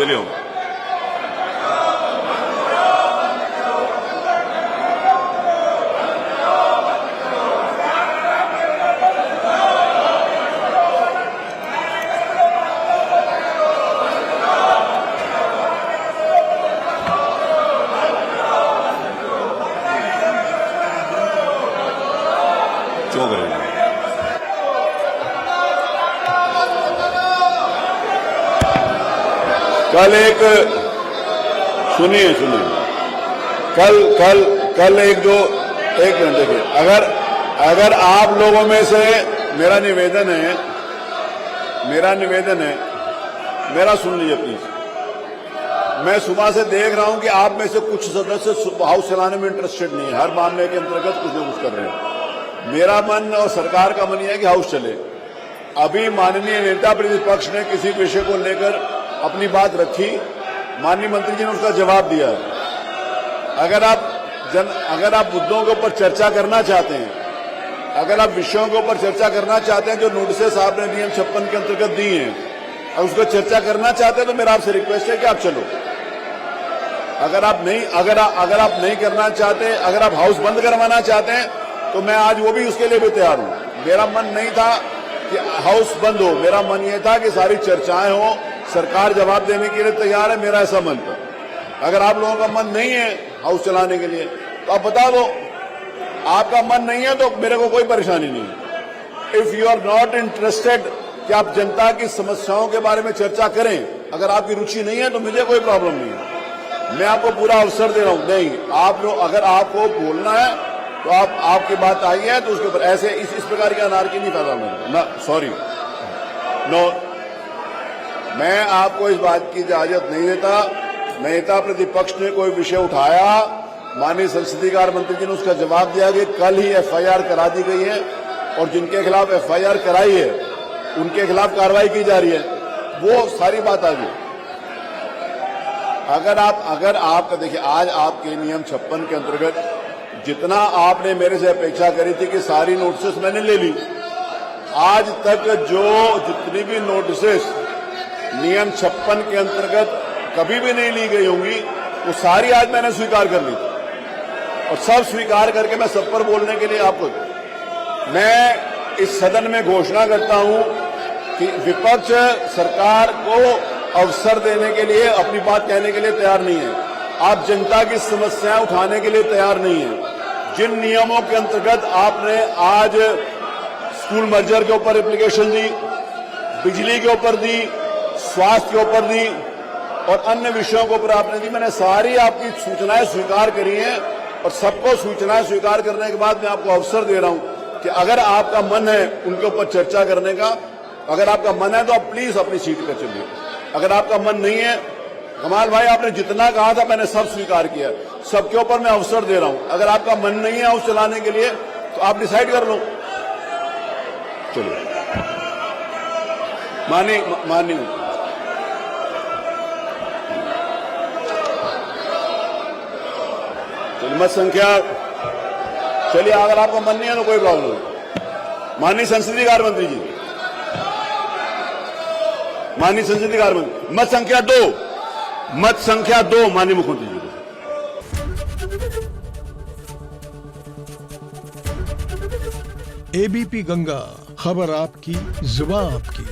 चलिए क्यों करेंगे। कल एक सुनिए कल एक मिनट देखिए, अगर आप लोगों में से मेरा निवेदन है, मेरा सुन लीजिए प्लीज। मैं सुबह से देख रहा हूं कि आप में से कुछ सदस्य हाउस चलाने में इंटरेस्टेड नहीं है, हर मामले के अंतर्गत कुछ न कुछ कर रहे हैं। मेरा मन और सरकार का मन यह है कि हाउस चले। अभी माननीय नेता प्रतिपक्ष ने किसी विषय को लेकर अपनी बात रखी, माननीय मंत्री जी ने उसका जवाब दिया है। अगर आप मुद्दों के ऊपर चर्चा करना चाहते हैं, अगर आप विषयों के ऊपर चर्चा करना चाहते हैं जो नोटिस आपने नियम 56 के अंतर्गत दी हैं, और उसको चर्चा करना चाहते हैं तो मेरा आपसे रिक्वेस्ट है कि आप चलो। अगर आप नहीं करना चाहते, अगर आप हाउस बंद करवाना चाहते हैं तो मैं आज वो भी उसके लिए भी तैयार हूं। मेरा मन नहीं था कि हाउस बंद हो, मेरा मन ये था कि सारी चर्चाएं हो, सरकार जवाब देने के लिए तैयार है, मेरा ऐसा मन था। अगर आप लोगों का मन नहीं है हाउस चलाने के लिए तो आप बता दो। आपका मन नहीं है तो मेरे को कोई परेशानी नहीं है। If you are not interested कि आप जनता की समस्याओं के बारे में चर्चा करें, अगर आपकी रुचि नहीं है तो मुझे कोई प्रॉब्लम नहीं है। मैं आपको पूरा अवसर दे रहा हूं। नहीं, आप लोग अगर आपको बोलना है तो आपकी बात आई है तो उसके ऊपर ऐसे इस प्रकार की अनारकी नहीं पैदा होगी ना। सॉरी, नो, मैं आपको इस बात की इजाजत नहीं देता। नेता प्रतिपक्ष ने कोई विषय उठाया, माननीय संसदीय कार्य मंत्री जी ने उसका जवाब दिया कि कल ही एफआईआर करा दी गई है और जिनके खिलाफ एफआईआर कराई है उनके खिलाफ कार्रवाई की जा रही है। वो सारी बात आ गई। अगर आप देखिए, आज आपके नियम 56 के अंतर्गत जितना आपने मेरे से अपेक्षा करी थी कि सारी नोटिस मैंने ले ली, आज तक जो जितनी भी नोटिस नियम 56 के अंतर्गत कभी भी नहीं ली गई होंगी वो सारी आज मैंने स्वीकार कर ली और सब स्वीकार करके मैं सब पर बोलने के लिए आपको मैं इस सदन में घोषणा करता हूं कि विपक्ष सरकार को अवसर देने के लिए, अपनी बात कहने के लिए तैयार नहीं है। आप जनता की समस्याएं उठाने के लिए तैयार नहीं है। जिन नियमों के अंतर्गत आपने आज स्कूल मर्जर के ऊपर एप्लीकेशन दी, बिजली के ऊपर दी, स्वास्थ्य के ऊपर दी और अन्य विषयों के ऊपर आपने दी, मैंने सारी आपकी सूचनाएं स्वीकार करी हैं और सबको सूचनाएं स्वीकार करने के बाद मैं आपको अवसर दे रहा हूं कि अगर आपका मन है उनके ऊपर चर्चा करने का, अगर आपका मन है तो आप प्लीज अपनी सीट पर चलिए। अगर आपका मन नहीं है, कमाल भाई आपने जितना कहा था मैंने सब स्वीकार किया, सबके ऊपर मैं अवसर दे रहा हूं। अगर आपका मन नहीं है हाउस चलाने के लिए तो आप डिसाइड कर लो। चलिए, मानी मत संख्या, चलिए अगर आपका मन नहीं है तो कोई प्रॉब्लम नहीं। माननीय संसदीय कार्य मंत्री जी, माननीय संसदीय कार्य मंत्री, मत संख्या 2 माननीय मुख्यमंत्री जी। एबीपी गंगा, खबर आपकी, जुबान आपकी।